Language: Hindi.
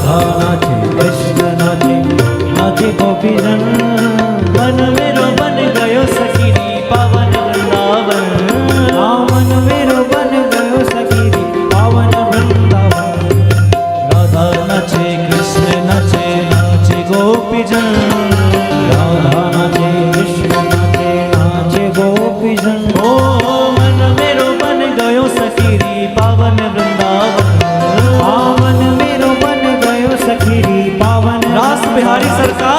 राधा नाचे कृष्ण नाचे नाचे गोपीजन मन मेरो बन गयो सखीरी पावन वृंदावन मन मेरो बन गयो सखीरी पावन वृंदावन राधा नाचे कृष्ण नाचे नाचे गोपीजन राधा नाचे कृष्ण नाचे नाचे गोपीजन ओ मन मेरो बन गयो सखीरी पावन वृंदावन मन मेरो बन गयो सखीरी पावन रास बिहारी सरकार